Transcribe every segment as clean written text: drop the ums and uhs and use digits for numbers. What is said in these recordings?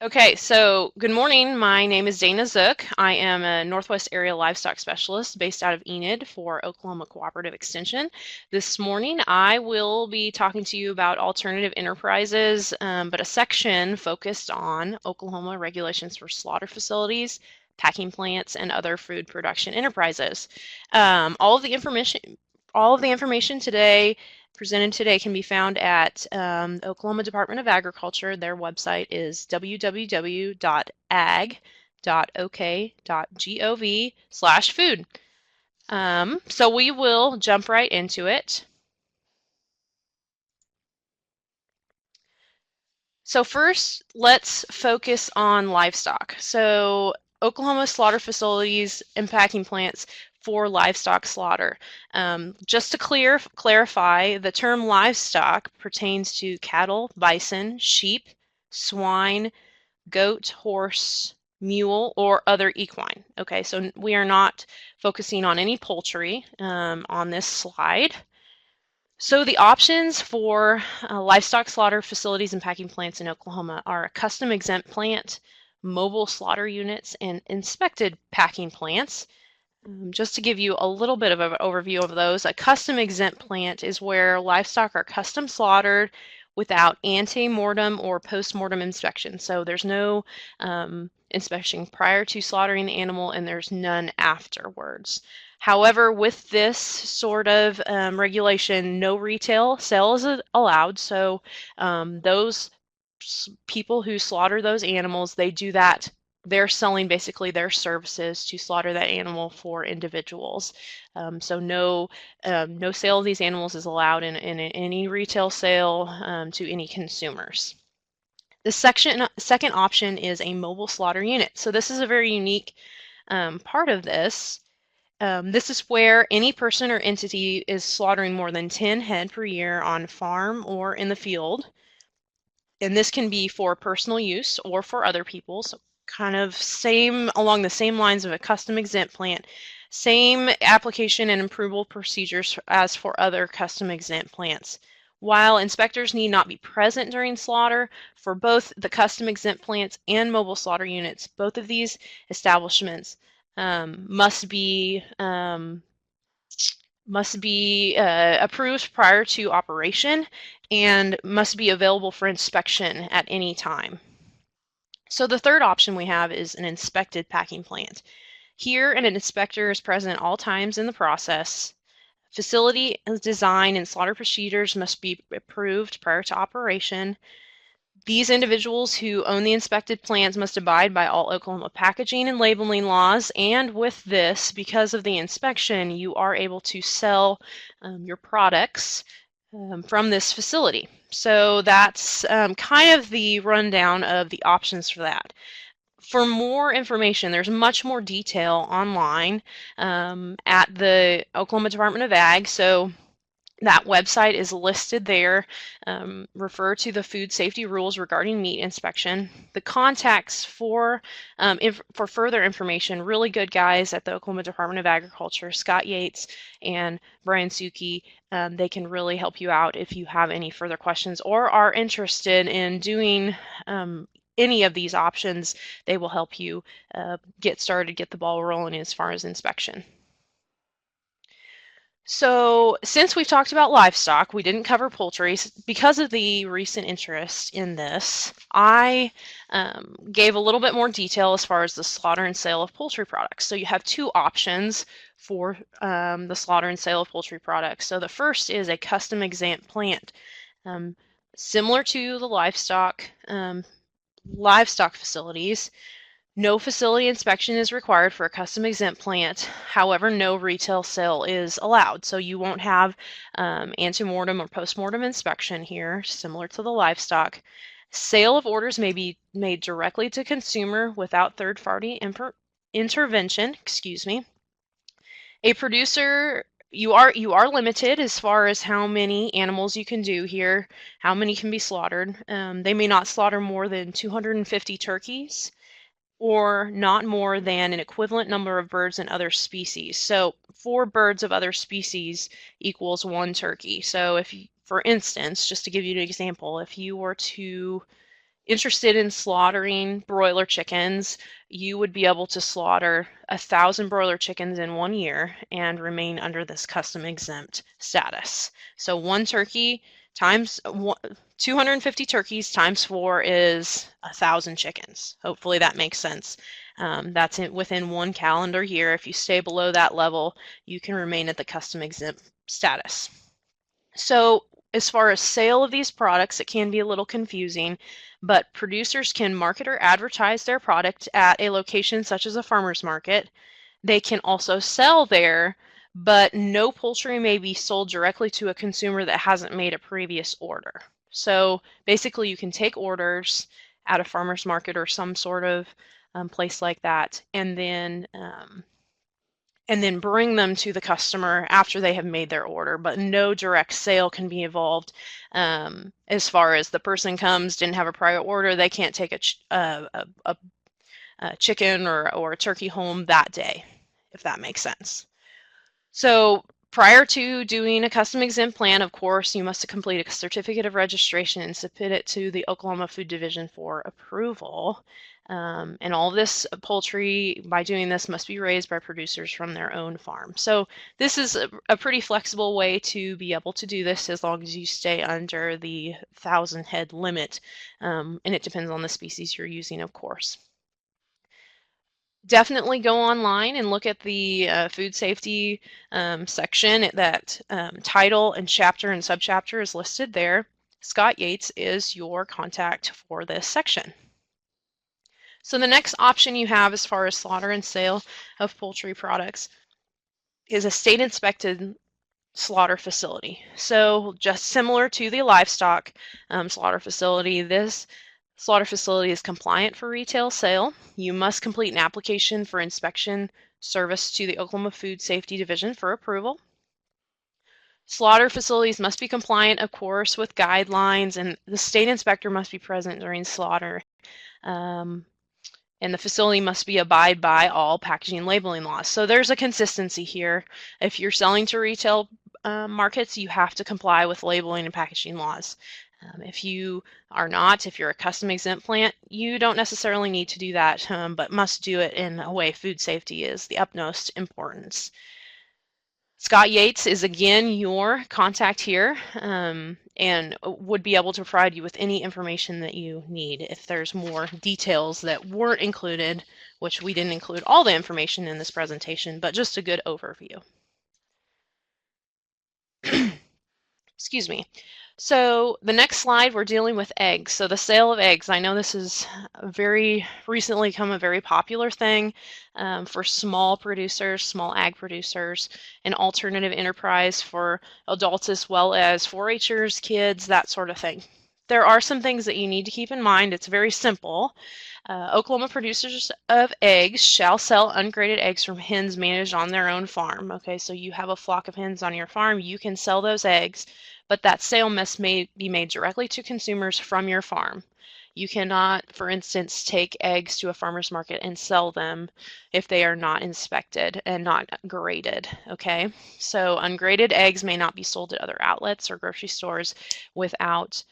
Okay, so good morning. My name is Dana Zook. I am a Northwest Area Livestock Specialist based out of Enid for Oklahoma Cooperative Extension. This morning I will be talking to you about alternative enterprises, but a section focused on Oklahoma regulations for slaughter facilities, packing plants, and other food production enterprises. All of the information presented today can be found at the Oklahoma Department of Agriculture. Their website is www.ag.ok.gov/food. So we will jump right into it. So first, let's focus on livestock. So Oklahoma slaughter facilities and packing plants for livestock slaughter. Just to clarify, the term livestock pertains to cattle, bison, sheep, swine, goat, horse, mule, or other equine. Okay, so we are not focusing on any poultry on this slide. So the options for livestock slaughter facilities and packing plants in Oklahoma are a custom exempt plant, mobile slaughter units, and inspected packing plants. Just to give you a little bit of an overview of those, a custom exempt plant is where livestock are custom slaughtered without ante-mortem or post-mortem inspection. So there's no inspection prior to slaughtering the animal, and there's none afterwards. However, with this sort of regulation, no retail sale is allowed. So those people who slaughter those animals, they do that. They're selling basically their services to slaughter that animal for individuals. So no sale of these animals is allowed in any retail sale to any consumers. The second option is a mobile slaughter unit. So this is a very unique part of this. This is where any person or entity is slaughtering more than 10 head per year on farm or in the field. And this can be for personal use or for other people. So kind of along the same lines of a custom exempt plant, same application and approval procedures as for other custom exempt plants. While inspectors need not be present during slaughter, for both the custom exempt plants and mobile slaughter units, both of these establishments must be approved prior to operation and must be available for inspection at any time. So the third option we have is an inspected packing plant. Here, an inspector is present at all times in the process. Facility design and slaughter procedures must be approved prior to operation. These individuals who own the inspected plants must abide by all Oklahoma packaging and labeling laws, and with this, because of the inspection, you are able to sell your products from this facility. So that's kind of the rundown of the options for that. For more information, there's much more detail online at the Oklahoma Department of Ag. So that website is listed there. Refer to the food safety rules regarding meat inspection. The contacts for further information, really good guys at the Oklahoma Department of Agriculture, Scott Yates and Brian Suki. They can really help you out if you have any further questions or are interested in doing any of these options. They will help you get started, get the ball rolling as far as inspection. So since we've talked about livestock, we didn't cover poultry. Because of the recent interest in this, I gave a little bit more detail as far as the slaughter and sale of poultry products. So you have two options for the slaughter and sale of poultry products. So the first is a custom exempt plant. Similar to the livestock facilities, no facility inspection is required for a custom exempt plant. However, no retail sale is allowed. So you won't have ante-mortem or post-mortem inspection here, similar to the livestock. Sale of orders may be made directly to consumer without third-party intervention. A producer, you are limited as far as how many animals you can do here, how many can be slaughtered. They may not slaughter more than 250 turkeys, or not more than an equivalent number of birds and other species. So 4 birds of other species equals 1 turkey. So if you, for instance, just to give you an example, if you were to interested in slaughtering broiler chickens, you would be able to slaughter 1,000 broiler chickens in 1 year and remain under this custom exempt status. So one turkey times 250 turkeys times 4 is 1,000 chickens. Hopefully that makes sense. That's within 1 calendar year. If you stay below that level, you can remain at the custom exempt status. So as far as sale of these products, it can be a little confusing, but producers can market or advertise their product at a location such as a farmer's market. They can also sell there, but no poultry may be sold directly to a consumer that hasn't made a previous order. So basically you can take orders at a farmer's market or some sort of place like that, and then bring them to the customer after they have made their order, but no direct sale can be involved. As far as the person comes, didn't have a prior order, they can't take a chicken or a turkey home that day, if that makes sense. So prior to doing a custom exempt plan, of course, you must complete a certificate of registration and submit it to the Oklahoma Food Division for approval. And all this poultry, by doing this, must be raised by producers from their own farm. So this is a pretty flexible way to be able to do this as long as you stay under the 1,000 head limit. And it depends on the species you're using, of course. Definitely go online and look at the food safety section. That title and chapter and subchapter is listed there. Scott Yates is your contact for this section. So the next option you have as far as slaughter and sale of poultry products is a state inspected slaughter facility. So just similar to the livestock slaughter facility, this slaughter facility is compliant for retail sale. You must complete an application for inspection service to the Oklahoma Food Safety Division for approval. Slaughter facilities must be compliant, of course, with guidelines, and the state inspector must be present during slaughter. And the facility must abide by all packaging and labeling laws. So there's a consistency here. If you're selling to retail markets, you have to comply with labeling and packaging laws. If you are not, if you're a custom exempt plant, you don't necessarily need to do that, but must do it in a way food safety is the utmost importance. Scott Yates is again your contact here and would be able to provide you with any information that you need. If there's more details that weren't included, which we didn't include all the information in this presentation, but just a good overview. Excuse me. So the next slide, we're dealing with eggs. So the sale of eggs. I know this is very recently become a very popular thing for small producers, small ag producers, an alternative enterprise for adults as well as 4-Hers, kids, that sort of thing. There are some things that you need to keep in mind. It's very simple. Oklahoma producers of eggs shall sell ungraded eggs from hens managed on their own farm. Okay, so you have a flock of hens on your farm, you can sell those eggs, but that sale must be made directly to consumers from your farm. You cannot, for instance, take eggs to a farmer's market and sell them if they are not inspected and not graded, okay? So ungraded eggs may not be sold at other outlets or grocery stores without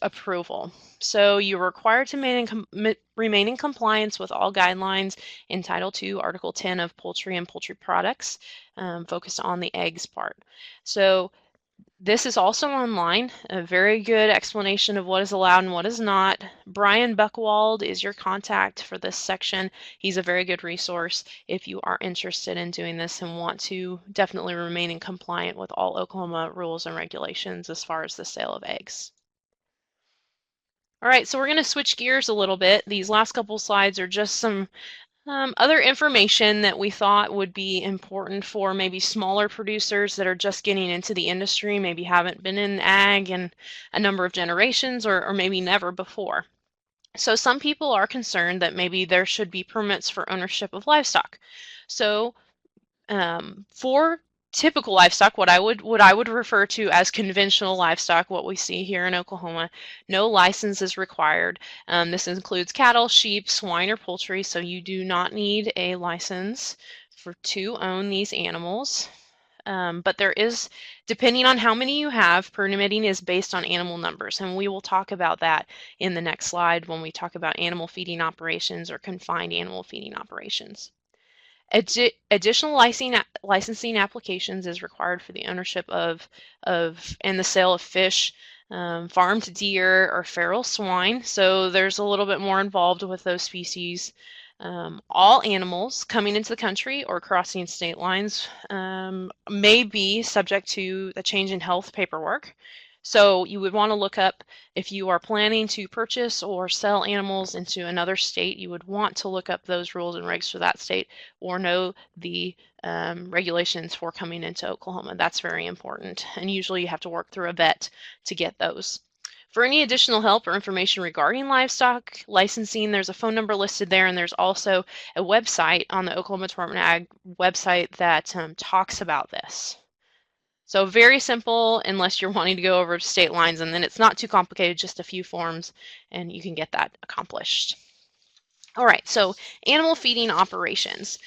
approval. So you're required to remain in compliance with all guidelines in Title II, Article 10 of Poultry and Poultry Products, focused on the eggs part. So this is also online, a very good explanation of what is allowed and what is not. Brian Buchwald is your contact for this section. He's a very good resource if you are interested in doing this and want to definitely remain in compliant with all Oklahoma rules and regulations as far as the sale of eggs. All right, so we're going to switch gears a little bit. These last couple slides are just some other information that we thought would be important for maybe smaller producers that are just getting into the industry, maybe haven't been in ag in a number of generations or maybe never before. So some people are concerned that maybe there should be permits for ownership of livestock. So for typical livestock, what I would refer to as conventional livestock, what we see here in Oklahoma, no license is required. This includes cattle, sheep, swine, or poultry, so you do not need a license to own these animals. But there is, depending on how many you have, permitting is based on animal numbers, and we will talk about that in the next slide when we talk about animal feeding operations or confined animal feeding operations. Additional licensing applications is required for the ownership of and the sale of fish, farmed deer, or feral swine. So there's a little bit more involved with those species. All animals coming into the country or crossing state lines may be subject to the change in health paperwork. So you would want to look up, if you are planning to purchase or sell animals into another state, you would want to look up those rules and regs for that state or know the regulations for coming into Oklahoma. That's very important. And usually you have to work through a vet to get those. For any additional help or information regarding livestock licensing, there's a phone number listed there, and there's also a website on the Oklahoma Department of Ag website that talks about this. So very simple unless you're wanting to go over state lines, and then it's not too complicated, just a few forms, and you can get that accomplished. All right, so animal feeding operations.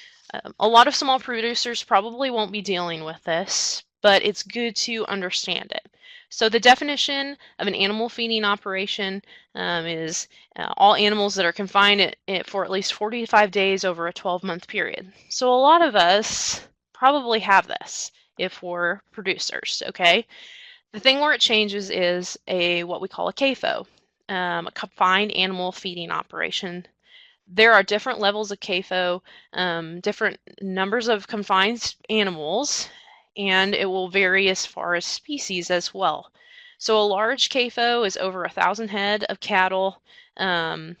A lot of small producers probably won't be dealing with this, but it's good to understand it. So the definition of an animal feeding operation is all animals that are confined for at least 45 days over a 12-month period. So a lot of us probably have this if we're producers, okay? The thing where it changes is what we call a CAFO, a confined animal feeding operation. There are different levels of CAFO, different numbers of confined animals, and it will vary as far as species as well. So a large CAFO is over 1,000 head of cattle. A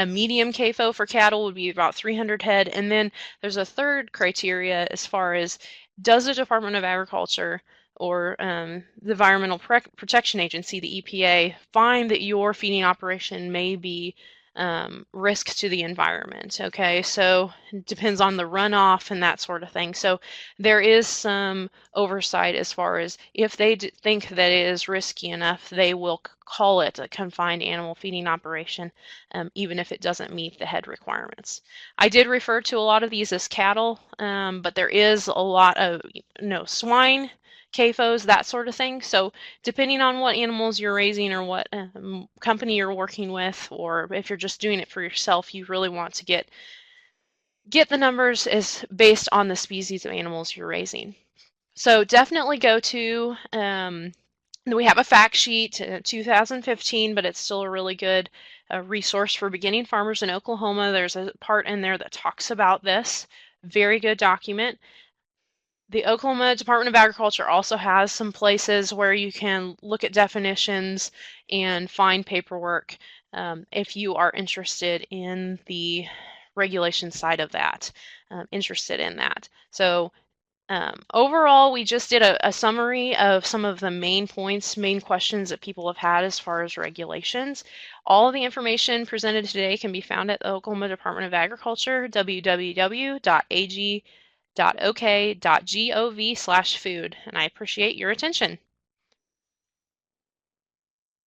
medium CAFO for cattle would be about 300 head. And then there's a third criteria as far as, does the Department of Agriculture or the Environmental Protection Agency, the EPA, find that your feeding operation may be risk to the environment. Okay, so it depends on the runoff and that sort of thing. So there is some oversight as far as, if they think that it is risky enough, they will call it a confined animal feeding operation, even if it doesn't meet the head requirements. I did refer to a lot of these as cattle, but there is a lot of swine, CAFOs, that sort of thing. So depending on what animals you're raising or what company you're working with, or if you're just doing it for yourself, you really want to get the numbers as based on the species of animals you're raising. So definitely go to, we have a fact sheet, 2015, but it's still a really good resource for beginning farmers in Oklahoma. There's a part in there that talks about this. Very good document. The Oklahoma Department of Agriculture also has some places where you can look at definitions and find paperwork if you are interested in the regulation side of that, interested in that. So overall, we just did a summary of some of the main points, main questions that people have had as far as regulations. All of the information presented today can be found at the Oklahoma Department of Agriculture, www.ag.ok.gov/food, and I appreciate your attention.